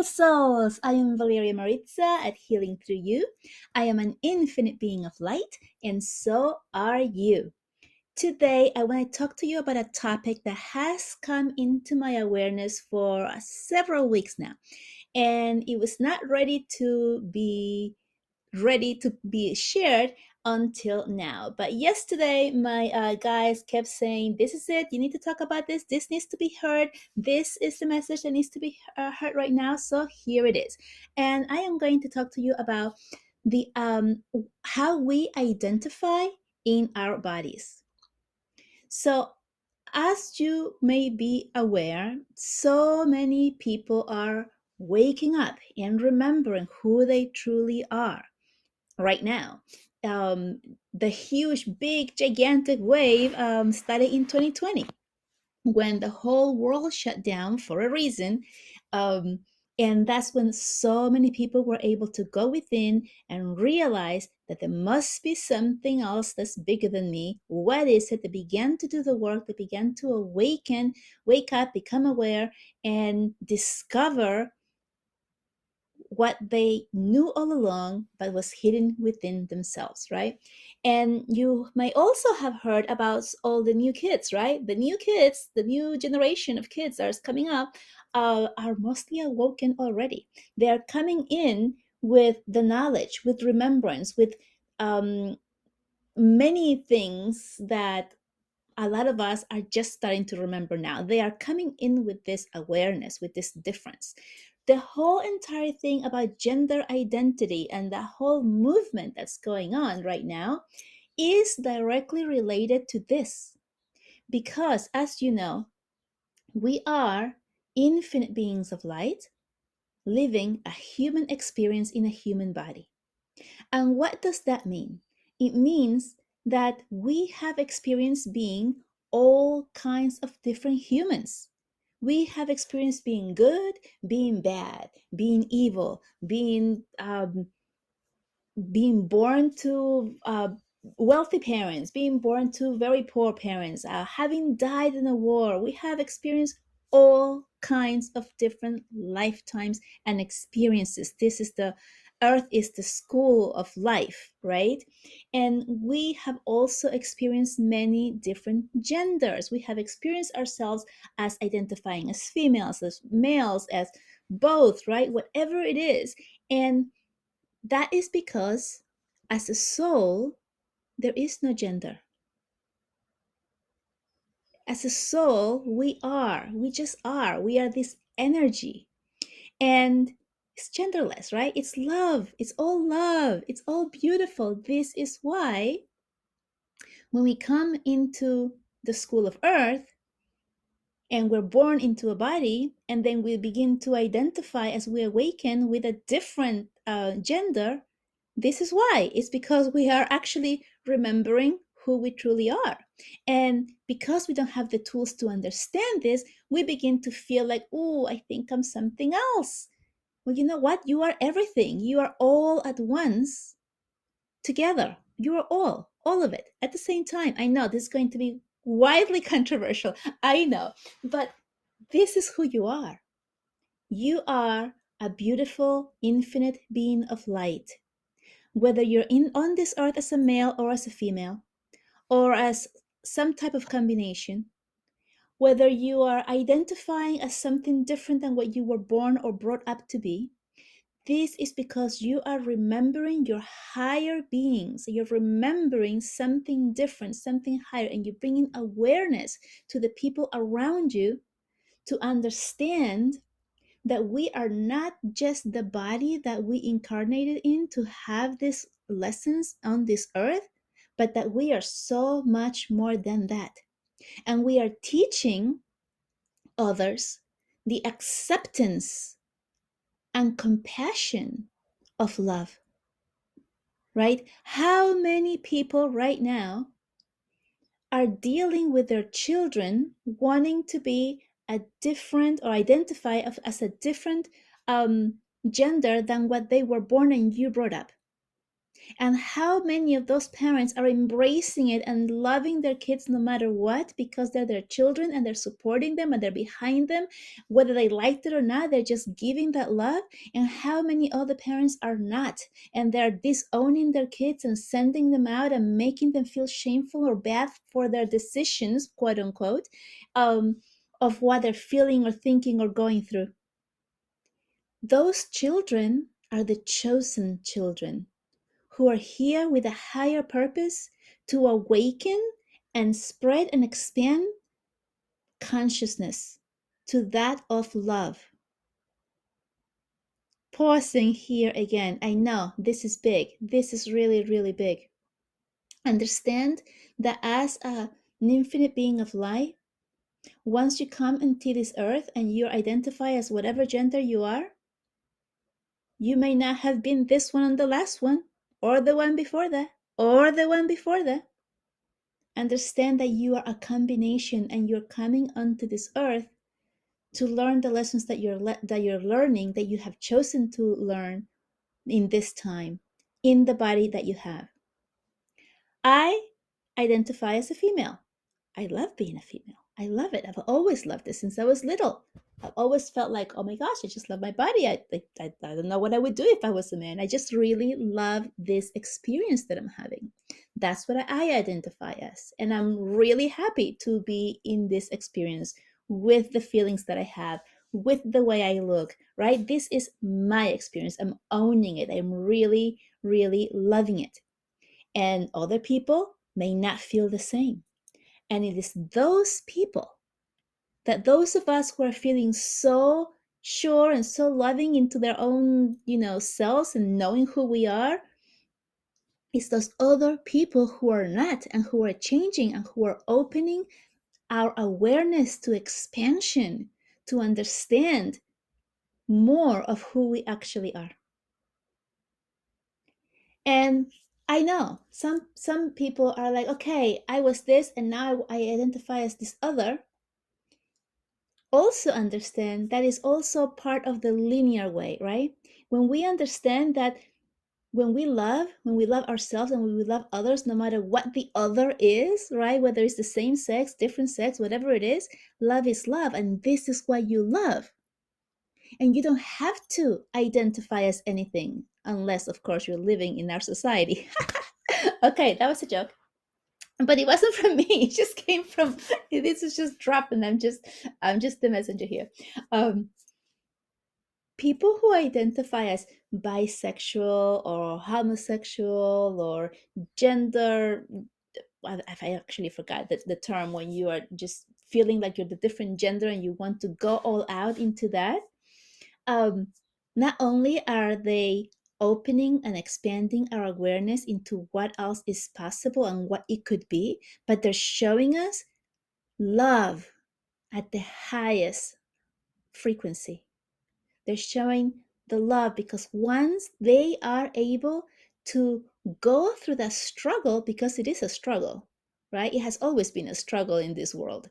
souls! I am Valeria Maritza at Healing Through You. I am an infinite being of light, and so are you. Today, I want to talk to you about a topic that has come into my awareness for several weeks now, and it was not ready to be shared until now. But yesterday, my guys kept saying, "This is it. You need to talk about this. This needs to be heard. This is the message that needs to be heard right now." So here it is, and I am going to talk to you about the how we identify in our bodies. So, as you may be aware, so many people are waking up and remembering who they truly are right now. Um, the huge, big, gigantic wave started in 2020 when the whole world shut down for a reason. Um, and that's when so many people were able to go within and realize that there must be something else that's bigger than me. What is it? They began to do the work, they began to awaken, wake up, become aware, and discover what they knew all along but was hidden within themselves, right? And you may also have heard about all the new kids, right? The new kids, the new generation of kids that is coming up, are mostly awoken already. They are coming in with the knowledge, with remembrance, with um, many things that a lot of us are just starting to remember now. They are coming in with this awareness, with this difference. The whole entire thing about gender identity and the whole movement that's going on right now is directly related to this. Because, as you know, we are infinite beings of light living a human experience in a human body. And what does that mean? It means that we have experienced being all kinds of different humans. We have experienced being good, being bad, being evil, being born to wealthy parents, being born to very poor parents, having died in a war. We have experienced all kinds of different lifetimes and experiences. This is the Earth is the school of life, right? And we have also experienced many different genders. We have experienced ourselves as identifying as females, as males, as both, right? Whatever it is. And that is because, as a soul, there is no gender. As a soul, we just are. We are this energy. And it's genderless, right? It's love. It's all love. It's all beautiful. This is why when we come into the school of earth and we're born into a body, and then we begin to identify as we awaken with a different gender. This is why. It's because we are actually remembering who we truly are. And because we don't have the tools to understand this, we begin to feel like, oh, I think I'm something else. Well, you know what? You are everything. You are all at once together. You are all of it at the same time. I know this is going to be widely controversial. I know. But this is who you are. You are a beautiful, infinite being of light. Whether you're in on this earth as a male or as a female, or as some type of combination, whether you are identifying as something different than what you were born or brought up to be, this is because you are remembering your higher beings. You're remembering something different, something higher, and you're bringing awareness to the people around you to understand that we are not just the body that we incarnated in to have these lessons on this earth, but that we are so much more than that. And we are teaching others the acceptance and compassion of love, right? How many people right now are dealing with their children wanting to be a different or identify as a different gender than what they were born and you brought up? And how many of those parents are embracing it and loving their kids no matter what, because they're their children and they're supporting them and they're behind them, whether they liked it or not, they're just giving that love. And how many other parents are not, and they're disowning their kids and sending them out and making them feel shameful or bad for their decisions, quote unquote, um, of what they're feeling or thinking or going through. Those children are the chosen children who are here with a higher purpose to awaken and spread and expand consciousness to that of love. Pausing here again, I know this is big. This is really, really big. Understand that as an infinite being of light, once you come into this earth and you identify as whatever gender you are, you may not have been this one and the last one, or the one before that, or the one before that. Understand that you are a combination and you're coming onto this earth to learn the lessons that you're learning, that you have chosen to learn in this time, in the body that you have. I identify as a female. I love being a female. I love it. I've always loved it since I was little. I've always felt like, oh my gosh, I just love my body. I don't know what I would do if I was a man. I just really love this experience that I'm having. That's what I identify as. And I'm really happy to be in this experience with the feelings that I have, with the way I look, right? This is my experience. I'm owning it. I'm really, really loving it. And other people may not feel the same. And it is those people, that those of us who are feeling so sure and so loving into their own, selves and knowing who we are, it's those other people who are not, and who are changing, and who are opening our awareness to expansion, to understand more of who we actually are. And I know some people are like, okay, I was this and now I identify as this other. Also understand that is also part of the linear way, right? When we understand that when we love ourselves and when we love others, no matter what the other is, right? Whether it's the same sex, different sex, whatever it is, love is love, and this is what you love. And you don't have to identify as anything, unless, of course, you're living in our society. Okay, that was a joke. But it wasn't from me. It just came from, this is just dropped, and I'm just the messenger here. People who identify as bisexual or homosexual or gender, I actually forgot the term, when you are just feeling like you're the different gender and you want to go all out into that. Not only are they opening and expanding our awareness into what else is possible and what it could be, but they're showing us love at the highest frequency. They're showing the love, because once they are able to go through that struggle, because it is a struggle, right? It has always been a struggle in this world,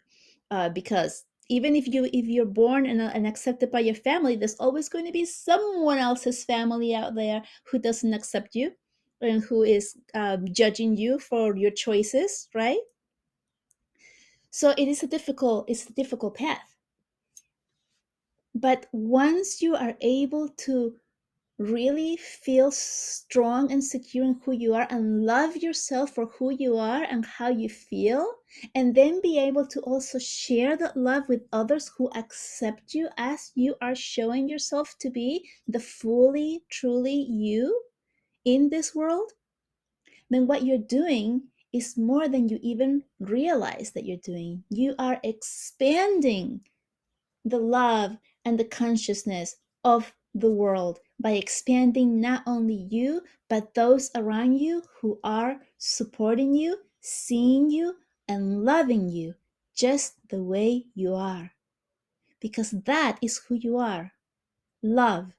because even if you're born and accepted by your family, there's always going to be someone else's family out there who doesn't accept you and who is judging you for your choices, right? So it's a difficult path. But once you are able to really feel strong and secure in who you are and love yourself for who you are and how you feel, and then be able to also share that love with others who accept you as you are showing yourself to be the fully, truly you in this world, then what you're doing is more than you even realize that you're doing. You are expanding the love and the consciousness of the world by expanding not only you, but those around you who are supporting you, seeing you, and loving you just the way you are. Because that is who you are. Love.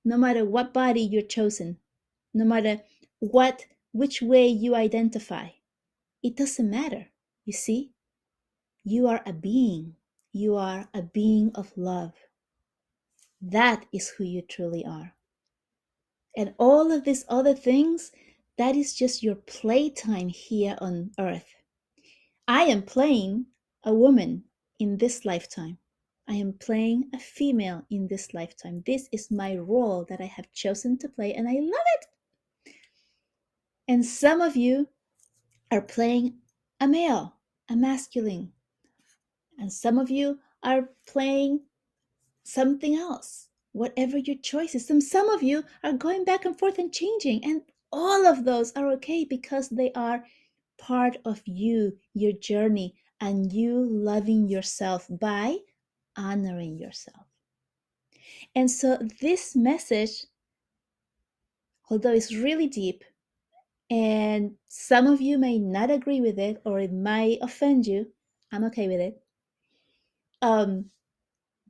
No matter what body you're chosen, no matter which way you identify, it doesn't matter. You see, you are a being. You are a being of love. That is who you truly are. And all of these other things, that is just your playtime here on earth. I am playing a woman in this lifetime. I am playing a female in this lifetime. This is my role that I have chosen to play, and I love it. And some of you are playing a male, a masculine, and some of you are playing something else, whatever your choice is. Some of you are going back and forth and changing, and all of those are okay because they are part of you, your journey, and you loving yourself by honoring yourself. And so, this message, although it's really deep, and some of you may not agree with it or it might offend you, I'm okay with it.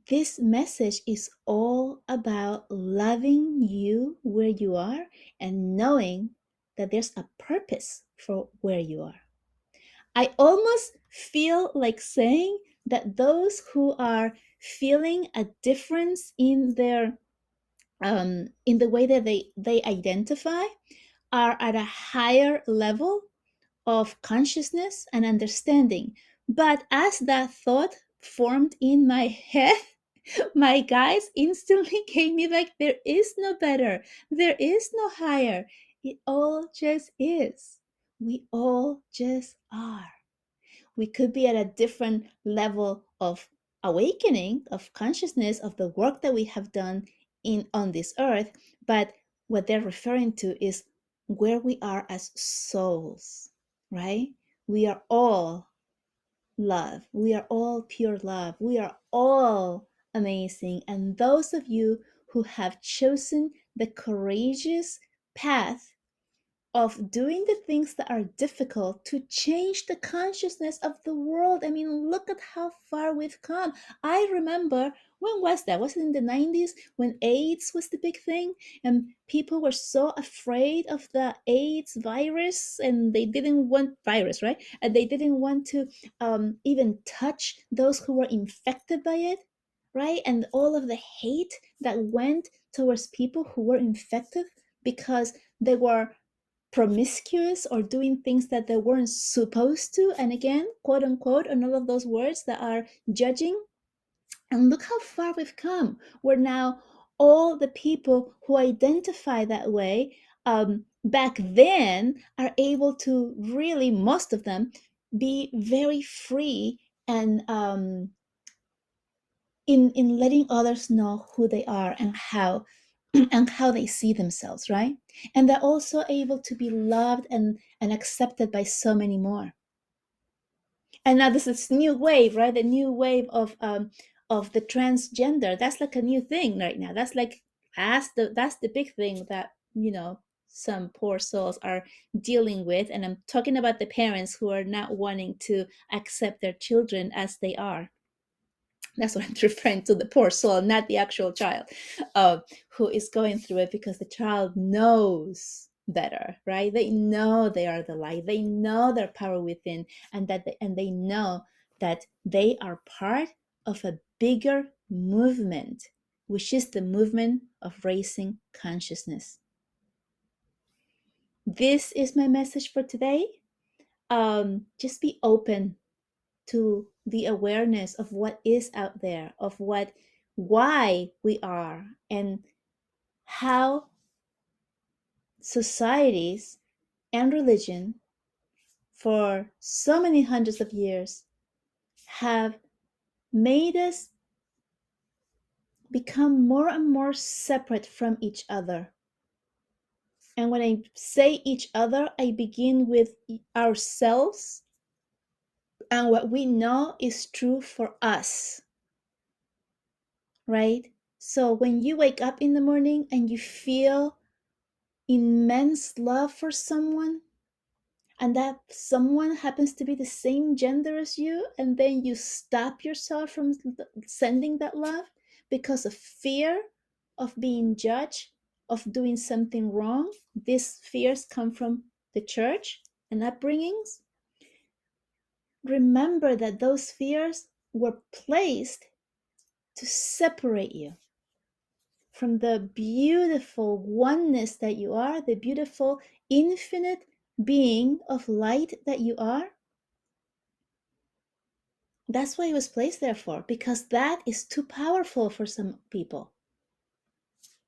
This message is all about loving you where you are and knowing that there's a purpose for where you are. I almost feel like saying that those who are feeling a difference in their in the way that they identify are at a higher level of consciousness and understanding. But as that thought formed in my head, my guys instantly gave me like, there is no better, there is no higher. It all just is. We all just are. We could be at a different level of awakening, of consciousness, of the work that we have done in on this earth, but what they're referring to is where we are as souls, right? We are all love. We are all pure love. We are all amazing. And those of you who have chosen the courageous path of doing the things that are difficult to change the consciousness of the world. I mean, look at how far we've come. I remember, when was that? Was it in the 90s when AIDS was the big thing and people were so afraid of the AIDS virus and they didn't want virus, right? And they didn't want to even touch those who were infected by it, right? And all of the hate that went towards people who were infected because they were promiscuous or doing things that they weren't supposed to. And again, quote unquote, and all of those words that are judging. And look how far we've come. We're now all the people who identify that way back then are able to really, most of them, be very free and in letting others know who they are and how and how they see themselves, right? And they're also able to be loved and accepted by so many more. And now this is new wave, right? The new wave of the transgender. That's like a new thing right now. That's the big thing that, some poor souls are dealing with. And I'm talking about the parents who are not wanting to accept their children as they are. That's what I'm referring to, the poor soul, not the actual child, who is going through it because the child knows better, right? They know they are the light. They know their power within, and they know that they are part of a bigger movement, which is the movement of raising consciousness. This is my message for today. Just be open to the awareness of what is out there, of why we are, and how societies and religion for so many hundreds of years have made us become more and more separate from each other. And when I say each other, I begin with ourselves and what we know is true for us, right? So when you wake up in the morning and you feel immense love for someone, and that someone happens to be the same gender as you, and then you stop yourself from sending that love because of fear of being judged, of doing something wrong. These fears come from the church and upbringings. Remember that those fears were placed to separate you. from the beautiful oneness that you are, the beautiful infinite being of light that you are. That's why it was placed there for, because that is too powerful for some people.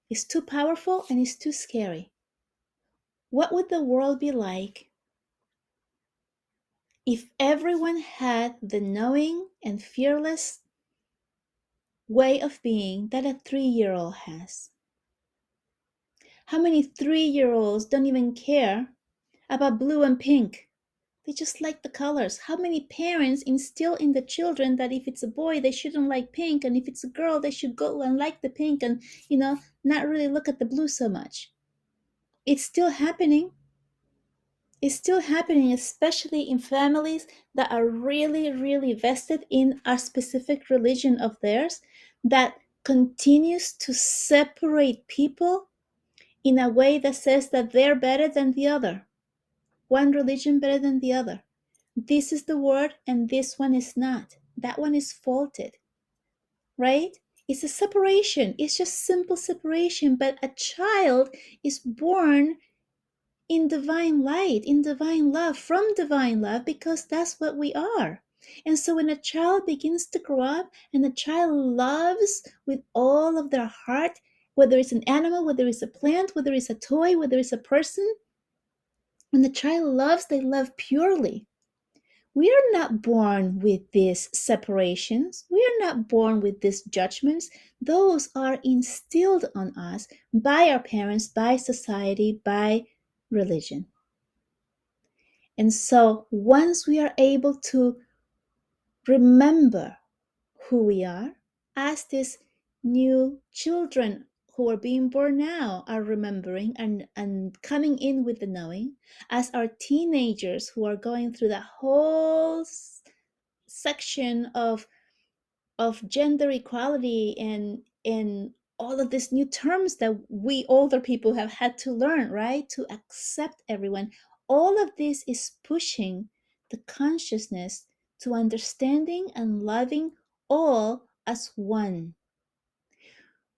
It's too powerful and it's too scary. What would the world be like if everyone had the knowing and fearless way of being that a 3-year-old has? How many 3-year-olds don't even care about blue and pink? They just like the colors. How many parents instill in the children that if it's a boy, they shouldn't like pink, and if it's a girl, they should go and like the pink and, not really look at the blue so much? It's still happening. It's still happening, especially in families that are really, really vested in a specific religion of theirs that continues to separate people in a way that says that they're better than the other. One religion better than the other. This is the word and this one is not. That one is faulted, right? It's a separation. It's just simple separation. But a child is born in divine light, in divine love, from divine love, because that's what we are. And so when a child begins to grow up and a child loves with all of their heart, whether it's an animal, whether it's a plant, whether it's a toy, whether it's a person, when the child loves, they love purely. We are not born with these separations. We are not born with these judgments. Those are instilled on us by our parents, by society, by religion. And so once we are able to remember who we are, as these new children who are being born now are remembering and coming in with the knowing, as our teenagers who are going through that whole section of gender equality and all of these new terms that we older people have had to learn, right, to accept everyone. All of this is pushing the consciousness to understanding and loving all as one,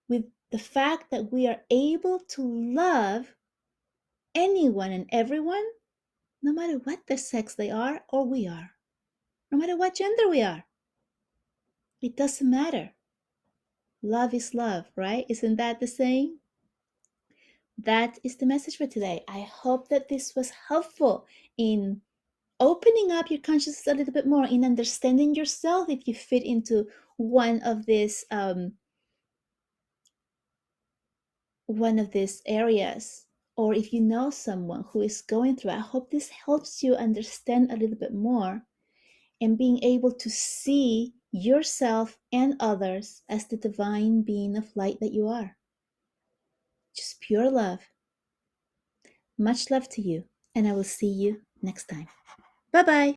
with the fact that we are able to love anyone and everyone, no matter what the sex they are or we are, no matter what gender we are. It doesn't matter. Love is love, right? Isn't that the saying? That is the message for today. I hope that this was helpful in opening up your consciousness a little bit more, in understanding yourself if you fit into one of these areas, or if you know someone who is going through. I hope this helps you understand a little bit more and being able to see yourself and others as the divine being of light that you are. Just pure love. Much love to you, and I will see you next time. Bye bye.